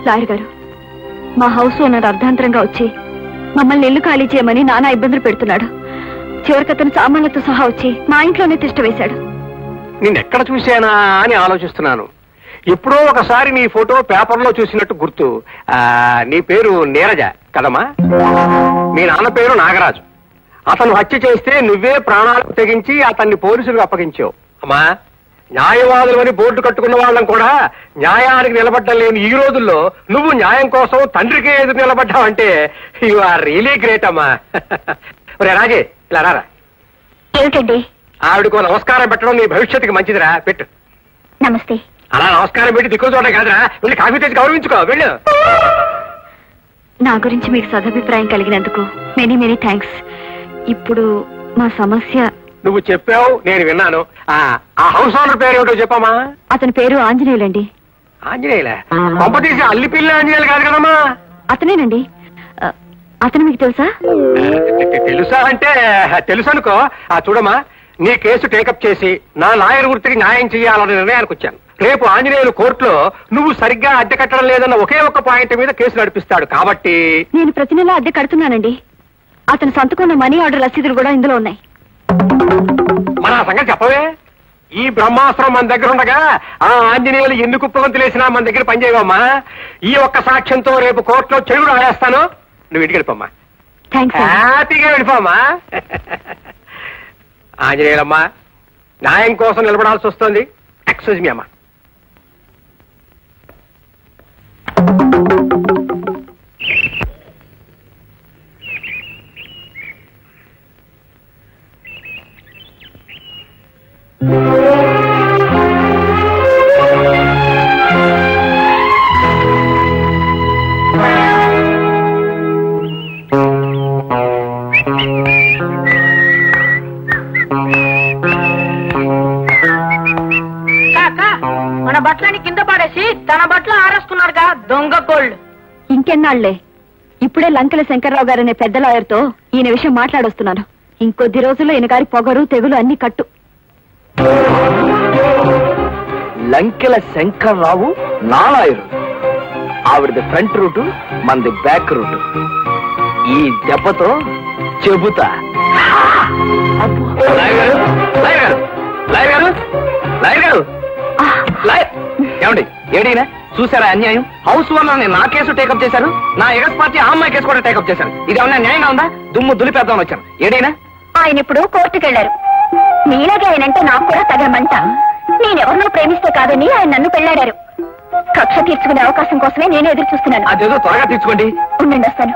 Lawyer గారు, మా house owner అర్ధాంతరంగా వచ్చి మమ్మల్ని ఇల్లు ఖాళీ చేయమని నానా ఇబ్బందులు పెడుతున్నాడు. చివరికి అతను సామాన్లతో సహా వచ్చి మా ఇంట్లోనే తిష్ట వేశాడు. నిన్నెక్కడ చూశానా అని ఆలోచిస్తున్నాను. ఎప్పుడో ఒకసారి నీ ఫోటో పేపర్లో చూసినట్టు గుర్తు. నీ పేరు నీరజ కదమ్మా? మీ నాన్న పేరు నాగరాజు. అతను హత్య చేస్తే నువ్వే ప్రాణాలకు తెగించి అతన్ని పోలీసులకు అప్పగించావు. అమ్మా, న్యాయవాదులని బోర్డు కట్టుకున్న వాళ్ళం కూడా న్యాయానికి నిలబడ్డం లేని ఈ రోజుల్లో నువ్వు న్యాయం కోసం తండ్రికే ఎదురు నిలబడ్డావంటే యు ఆర్ రియలీ గ్రేట్ అమ్మా. రాజే, ఇలా రారా. ఏమిటండి? ఆవిడకు నమస్కారం పెట్టడం నీ భవిష్యత్తుకి మంచిదిరా, పెట్టు. నమస్తే. అలా నమస్కారం పెట్టి దిక్కులు చూడడం కాదురా, వెళ్ళి కాఫీ తెచ్చి గౌరవించుకో, వెళ్ళు. నా గురించి మీకు సదభిప్రాయం కలిగినందుకు మెనీ మెనీ థ్యాంక్స్. ఇప్పుడు మా సమస్య. నువ్వు చెప్పావు, నేను విన్నాను. ఆ హౌస్ ఓనర్ పేరు ఏమిటో చెప్పమ్మా. అతని పేరు ఆంజనేయులండి. ఆంజనేయులే? పంప తీసి అల్లిపిల్ల ఆంజనేయులు కాదు కదమ్మా? అతనేనండి. అతను మీకు తెలుసా? తెలుసా అంటే తెలుసు అనుకో. చూడమ్మా, నీ కేసు టేకప్ చేసి నా లాయర్ వృత్తికి న్యాయం చేయాలనే నిర్ణయానికి వచ్చాను. రేపు ఆంజనేయులు కోర్టులో నువ్వు సరిగ్గా అద్దె కట్టడం లేదన్న ఒకే ఒక్క పాయింట్ మీద కేసు నడిపిస్తాడు. కాబట్టి నేను ప్రతి నెల అద్దె కడుతున్నానండి. అతను సంతకున్న మనీ ఆర్డర్ రసీదులు కూడా ఇందులో ఉన్నాయి. మన సంగతి చెప్పవే. ఈ బ్రహ్మాస్త్రం మన దగ్గర ఉండగా ఆ ఆంజనేయులు ఎందుకు పులంతులేసినా మన దగ్గర పనిచేయవమ్మా. ఈ ఒక్క సాక్ష్యంతో రేపు కోర్టులో చెడు రాయేస్తాను. నువ్వు ఇంటికి వెళ్ళిపోమ్మా, హ్యాపీగా వెళ్ళిపోమ్మా. ఆంజనేయులమ్మా, న్యాయం కోసం నిలబడాల్సి వస్తుంది. ఎక్స్క్యూజ్ మీ అమ్మా. మన బట్టలని కింద పడేసి తన బట్టలు ఆరేసుకున్నాడుగా దొంగ కోళ్ళు. ఇంకెన్నాళ్లే? ఇప్పుడే లంకెల శంకర్రావు గారనే పెద్ద లాయర్తో ఈయన విషయం మాట్లాడొస్తున్నాను. ఇంకొద్ది రోజుల్లో ఈయన గారి పొగరు తెగులు అన్ని కట్టు. లంకెల శంకర్రావు నా లాయరు. ఆవిడది ఫ్రంట్ రూటు, మనది బ్యాక్ రూటు. ఈ దెబ్బతో చెబుతా. ఏమండి, ఏడైనా చూసారా అన్యాయం? హౌస్ ఓనర్ నా కేసు టేకప్ చేశారు, నా ఎగస్ పార్టీ ఆ అమ్మాయి కేసు కూడా టేకప్ చేశారు. ఇది ఏమన్నా న్యాయంగా ఉందా? దుమ్ము దులిపేద్దామని వచ్చాను. ఏడైనా ఆయన ఇప్పుడు కోర్టుకు వెళ్లారు. నీలాగే ఆయనంటే నాకు కూడా తగమంట. నేనెవరినో ప్రేమిస్తే కాదని ఆయన నన్ను పెళ్లాడారు. కక్ష తీర్చుకునే అవకాశం కోసమే నేను ఎదురు చూస్తున్నాను. అదేదో త్వరగా తీర్చుకోండి. ఉండండి, వస్తాను.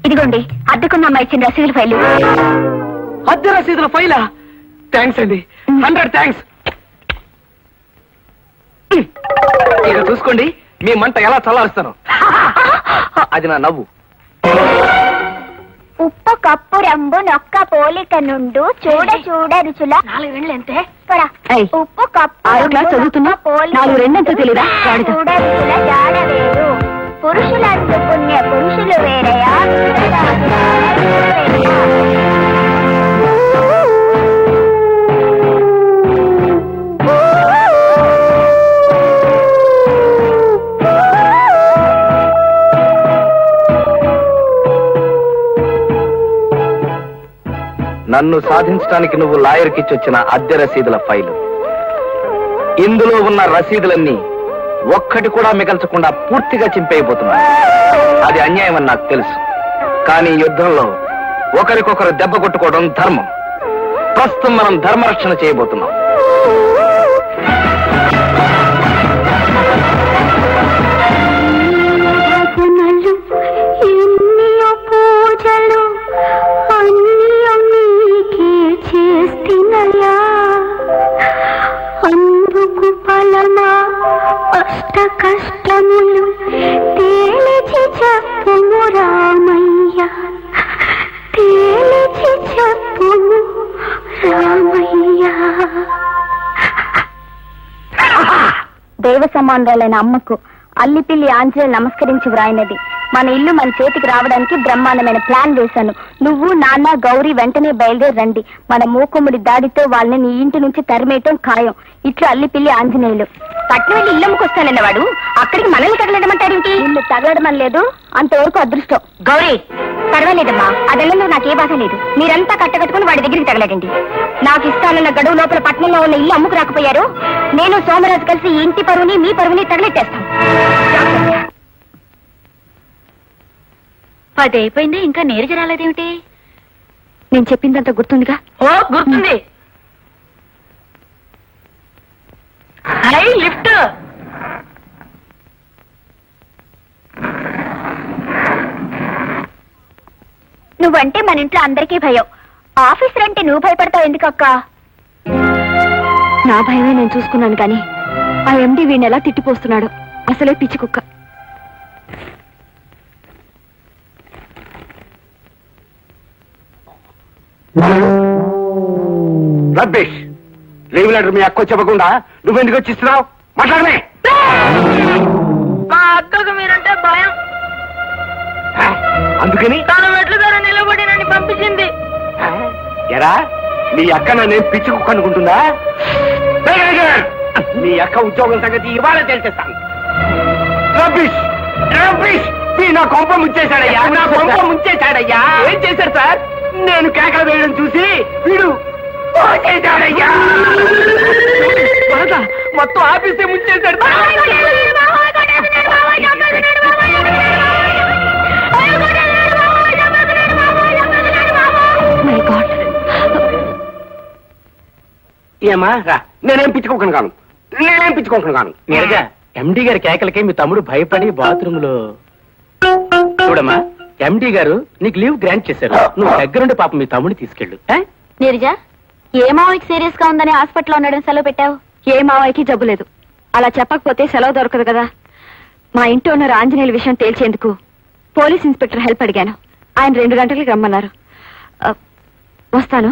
ఇదిగోండి, అద్దెకున్న అమ్మాయి ఇచ్చిన రసీదుల ఫైలు. అద్దె రసీదుల ఫైలా? థ్యాంక్స్ అండి, 100 థ్యాంక్స్. ఇక చూసుకోండి, మీ మంట ఎలా చల్లారుస్తాను. అది నా నవ్వు. ఉప్పు కప్పు రంబు నొక్క పోలిక నుండు చూడ చూడ రుచుల 4 రెండ్లు ఎంతే? ఉప్పు కప్పు 6వ క్లాస్ చదువుతున్నా, 4 రెండంతా తెలీదా? చూడ రుచుల జాడ వేరు. పురుషులందు పుణ్య పురుషులు వేరయా. నన్ను సాధించడానికి నువ్వు లాయర్కి ఇచ్చొచ్చిన అద్దె రసీదుల ఫైలు. ఇందులో ఉన్న రసీదులన్నీ ఒక్కటి కూడా మిగల్చకుండా పూర్తిగా చింపేయబోతున్నాను. అది అన్యాయం అని నాకు తెలుసు. కానీ యుద్ధంలో ఒకరికొకరు దెబ్బ కొట్టుకోవడం ధర్మం. ప్రస్తుతం మనం ధర్మరక్షణ చేయబోతున్నాం. అందుకు ఫలమా అష్ట కష్టములు తేలిచి చెప్పుము రామయ్య, తేలిచి చెప్పుము రామయ్య. దైవ సమానురాలైన అమ్మకు అల్లిపిల్లి ఆంజనేయులు నమస్కరించి వ్రాయినది మన ఇల్లు మన చేతికి రావడానికి బ్రహ్మాండమైన ప్లాన్ వేశాను. నువ్వు నాన్న గౌరీ వెంటనే బయలుదేరి రండి. మన మూకుముడి దాడితో వాళ్ళని నీ ఇంటి నుంచి తరిమేయటం ఖాయం. ఇట్లు అల్లిపిల్లి ఆంజనేయులు. పట్నం వెళ్ళి ఇల్లమ్మకి వస్తానన్నవాడు అక్కడికి మనల్ని తగలడమంటాడేంటి? నిన్ను తగలడమని లేదు, అంతవరకు అదృష్టం. గౌరీ పర్వాలేదమ్మా, అదెల్లలో నాకే బాధ లేదు. మీరంతా కట్టకట్టుకుని వాడి దగ్గరికి తగలడండి. నాకు ఇస్తానన్న గడువు లోపల పట్నంలో ఉన్న ఇల్లు అమ్ముకు రాకపోయారు, నేను సోమరాజు కలిసి ఈ ఇంటి పరువుని మీ పరువుని తగలెట్టేస్తాం. 10 అయిపోయింది, ఇంకా నీరజ రాలేదేమిటి? నేను చెప్పిందంత గుర్తుందిగా? ఓ గుర్తుంది. లిఫ్ట్. నువ్వంటే మన ఇంట్లో అందరికీ భయం. ఆఫీసర్ అంటే నువ్వు భయపడతావు ఎందుకక్క? నా భయమే నేను చూసుకున్నాను కానీ ఆ ఎండి వీడిని ఎలా తిట్టిపోస్తున్నాడు. అసలే పిచ్చి కుక్క. రబ్బేష్, లీవ్ లెటర్ మీ అక్క చెప్పకుండా నువ్వెందుకు వచ్చిస్తున్నావు? మాట్లాడమే. మా అక్కకు మీరంటే భయం, అందుకని తన మెట్ల ధర నిలబడి నన్ను పంపించింది. ఎరా నీ అక్క నన్నేం పిచ్చి కుక్క అనుకుంటుందా? నీ అక్క ఉద్యోగం సంగతి ఇవాళ తెలిసేస్తాను. రబ్బిష్ రబ్బిష్, నా కొంప ముంచేశాడయ్యా, నా కొంప ముంచేశాడయ్యా. ఏం చేశారు సార్? నేను కేకలు వేయడం చూసి వీడు చేశాడయ్యా. మొత్తం ఆఫీసే ముంచేశాడు. ఏమా రా, నేనేం పిచ్చుకోకుండా కాను, నేనేం పిచ్చుకోకుండా కాను. నీరజా, ఎండి గారి కేకలకే మీ తమ్ముడు భయపడి బాత్రూమ్ లో. చూడమ్మా, ఎండి గారు నీకు లీవ్ గ్రాంట్ చేశారు. నువ్వు దగ్గరుండి పాప మీ తమ్ముడిని తీసుకెళ్ళు. నీరజ, ఏ మావయ్యకి సీరియస్ గా ఉందని హాస్పిటల్లో ఉండడం సెలవు పెట్టావు? ఏ మావయ్యకి జబ్బు లేదు. అలా చెప్పకపోతే సెలవు దొరకదు కదా. మా ఇంటి ఓనర్ ఆంజనేయుల విషయం తేల్చేందుకు పోలీస్ ఇన్స్పెక్టర్ హెల్ప్ అడిగాను. ఆయన 2 గంటలకి రమ్మన్నారు. వస్తాను,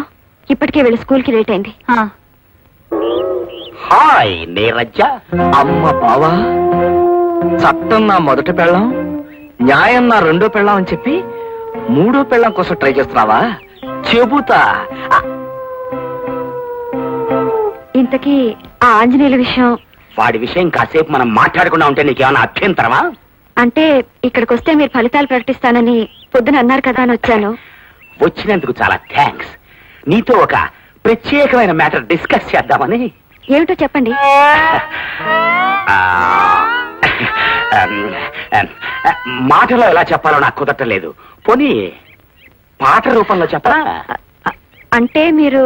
ఇప్పటికే వెళ్ళి స్కూల్కి లేట్ అయింది. హాయ్ నీరజ. అమ్మ బావా, చట్టం నా మొదటి పెళ్ళం, న్యాయం నా రెండో పెళ్ళం అని చెప్పి 3వ పెళ్ళం కోసం ట్రై చేస్తున్నావా? చెబుతా. ఇంతకీ ఆ ఆంజనేయుల విషయం? వాడి విషయం కాసేపు మనం మాట్లాడకుండా ఉంటే నీకేమైనా అభ్యంతరమా? అంటే ఇక్కడికి వస్తే మీరు ఫలితాలు ప్రకటిస్తానని పొద్దున అన్నారు కదా అని వచ్చాను. వచ్చినందుకు చాలా థ్యాంక్స్. నీతో ఒక ప్రత్యేకమైన మ్యాటర్ డిస్కస్ చేద్దామని. ఏమిటో చెప్పండి. మాటలో ఎలా చెప్పాలో నాకు కుదరలేదు. పోనీ పాట రూపంలో చెప్పరా? అంటే మీరు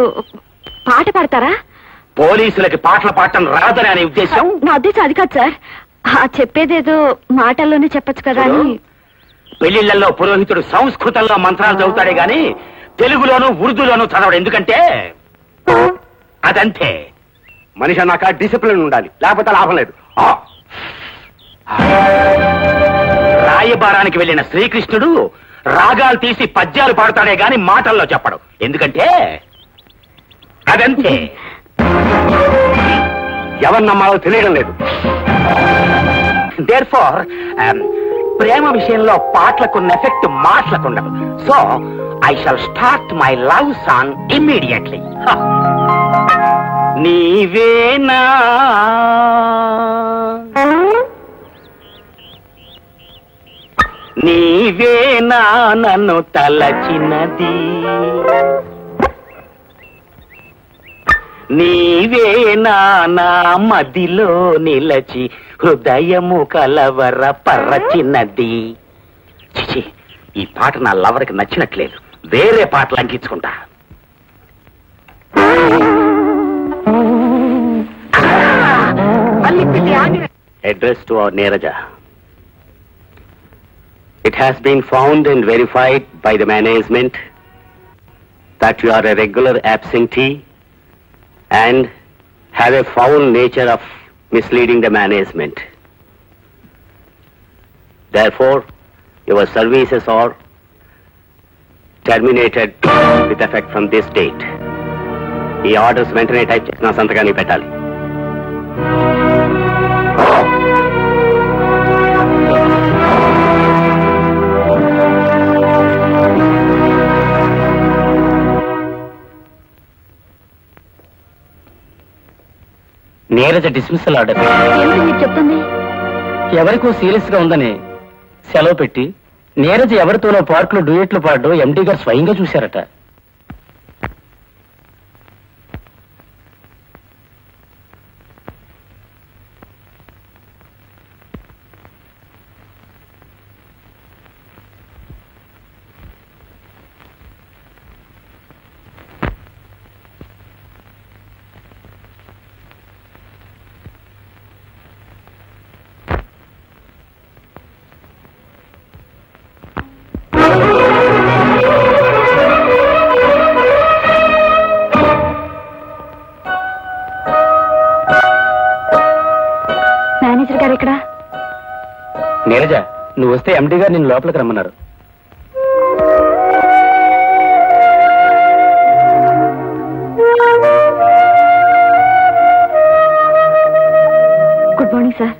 పాట పాడతారా? పోలీసులకి పాటలు పాడటం రాదని అనే ఉద్దేశం? నా ఉద్దేశం అది కాదు సార్. చెప్పేదేదో మాటల్లోనే చెప్పచ్చు కదా అని. పెళ్లిళ్లలో పురోహితుడు సంస్కృతంలో మంత్రాలు చదువుతాడే గాని తెలుగులోను ఉర్దూలోను చదవడు. ఎందుకంటే అదంతే. మనిషి అన్నాక డిసిప్లిన్ ఉండాలి, లేకపోతే లాభం లేదు. రాయబారానికి వెళ్లిన శ్రీకృష్ణుడు రాగాలు తీసి పద్యాలు పాడతాడే గాని మాటల్లో చెప్పడు. ఎందుకంటే అదంతే. ఎవరు నమ్మాలో తెలియడం లేదు. దేర్ఫోర్ ప్రేమ విషయంలో పాటలకున్న ఎఫెక్ట్ మాటలకుండదు. So I shall start my love song immediately. నీవేనా నీవేనా నన్ను తలచినది, నీవేనా నా మదిలో నిలచి హృదయము కలవర పరచినది. చిచి, ఈ పాట నా లవర్కి నచ్చినట్లేదు. వేరే పాటలు అంకించుకుంటా. Address to our Neeraja. It has been found and verified by the management that you are a regular absentee and have a foul nature of misleading the management. Therefore, your services are terminated with effect from this date. ఈ orders వెంటనే type చేసిన సంతకాన్ని పెట్టాలి. Neeraja dismissal order. ఏమిటి మీరు చెప్తుంది? ఎవరికో serious గా ఉందని సెలవు పెట్టి నీరజ ఎవరితోనో పార్కులో డ్యూయెట్లు పాడడం ఎండీ గారు స్వయంగా చూశారట. మేనేజర్ గారు ఎక్కడ? నీరజ, నువ్వు వస్తే ఎండీ గారు నిన్ను లోపలికి రమ్మన్నారు. Good morning sir.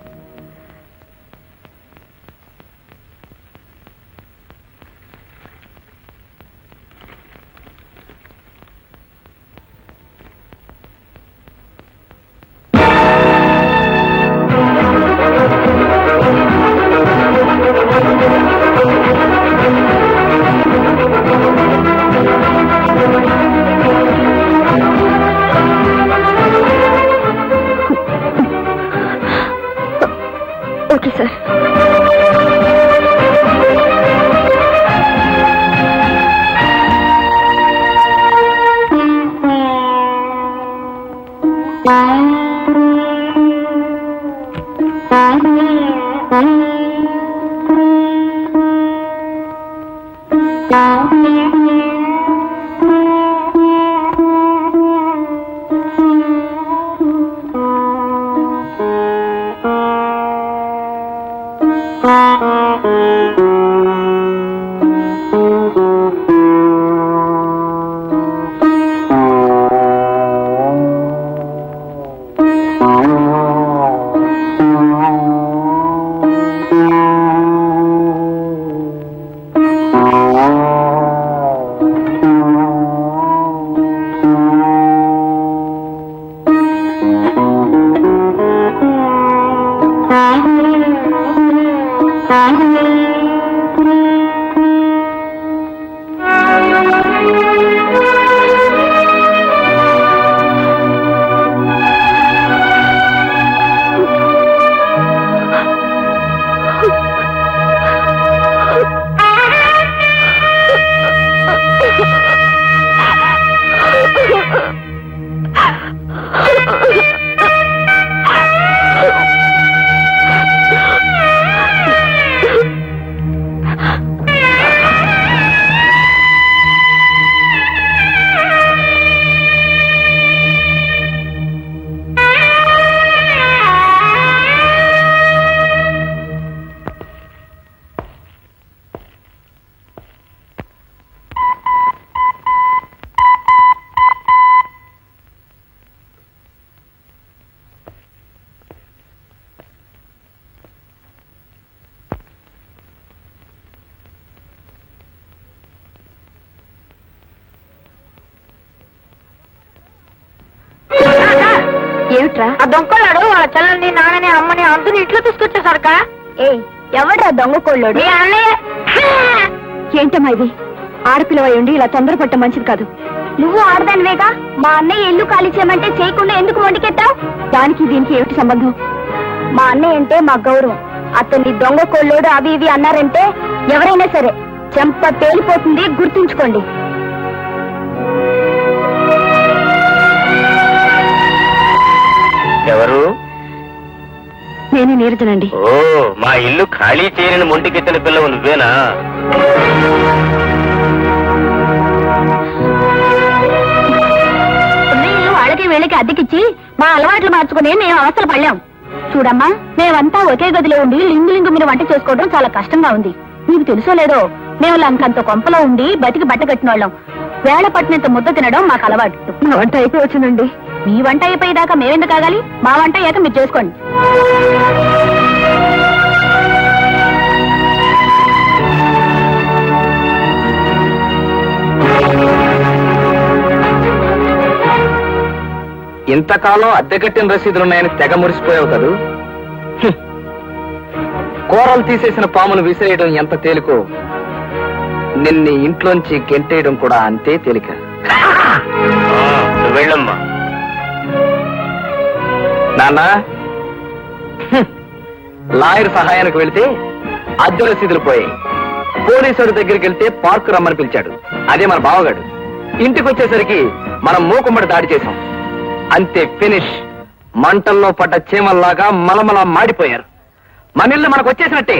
Okay sir. ఏమిట్రా? ఆ దొంగలాడు వాళ్ళ చెల్లెల్ని నాన్నని అమ్మని అందరిని ఇంట్లో తీసుకొచ్చేసరిక. ఎవడ్రా దొంగ కోళ్ళోడు? మీ అన్నయ్య. ఏంటమ్మా ఇది? ఆడపిల్లవై ఉండి ఇలా తొందరపట్ట మంచిది కాదు. నువ్వు ఆడదానివేగా, మా అన్నయ్య ఇల్లు ఖాళీ చేయమంటే చేయకుండా ఎందుకు వండికెత్తావు? దానికి దీనికి ఏమిటి సంబంధం? మా అన్నయ్య అంటే మా గౌరవం. అతన్ని దొంగ కోళ్ళోడు అవి ఇవి అన్నారంటే ఎవరైనా సరే చెంప పేలిపోతుంది, గుర్తుంచుకోండి. ఎవరు? నేనే నీరజనండి. ఓ, మా ఇల్లు ఖాళీ చేయని మొంటికెత్తిన పిల్లవు నువ్వేనా? ఇల్లు వాళ్ళకి వీళ్ళకి అద్దెకిచ్చి మా అలవాట్లు మార్చుకుని మేము అవస్థలు పడలేం. చూడమ్మా, మేమంతా ఒకే గదిలో ఉండి లింగు లింగు మీద వంట చేసుకోవడం చాలా కష్టంగా ఉంది. నీకు తెలుసో లేదో, మేము లంకంత కొంపలో ఉండి బతికి బట్ట కట్టిన వాళ్ళం. వేళ పట్టినంత ముద్ద తినడం మాకు అలవాటు. నా వంట అయిపోయి వచ్చిందండి. మీ వంట అయిపోయేదాకా మేమెందుకు ఆగాలి? మా వంట అయ్యాక మీరు చేసుకోండి. ఇంతకాలం అద్దె కట్టిన రసీదులున్నాయని తెగ మురిసిపోయావు కదూ. కూరలు తీసేసిన పామును విసిరేయడం ఎంత తేలికో నిన్ను ఇంట్లోంచి గెంటేయడం కూడా అంతే తేలిక. వెళ్ళమ్మా. నాన్న, లాయర్ సహాయానికి వెళితే అద్దె రసీదులు పోయాయి. పోలీసుడి దగ్గరికి వెళ్తే పార్కు రమ్మని పిలిచాడు. అదే మన బావగాడు. ఇంటికి వచ్చేసరికి మనం మూకుమ్మడి దాడి చేశాం. అంతే, ఫినిష్. మంటల్లో పడ్డ చీమల్లాగా మలమల మాడిపోయారు. మన ఇల్లు మనకు వచ్చేసినట్టే.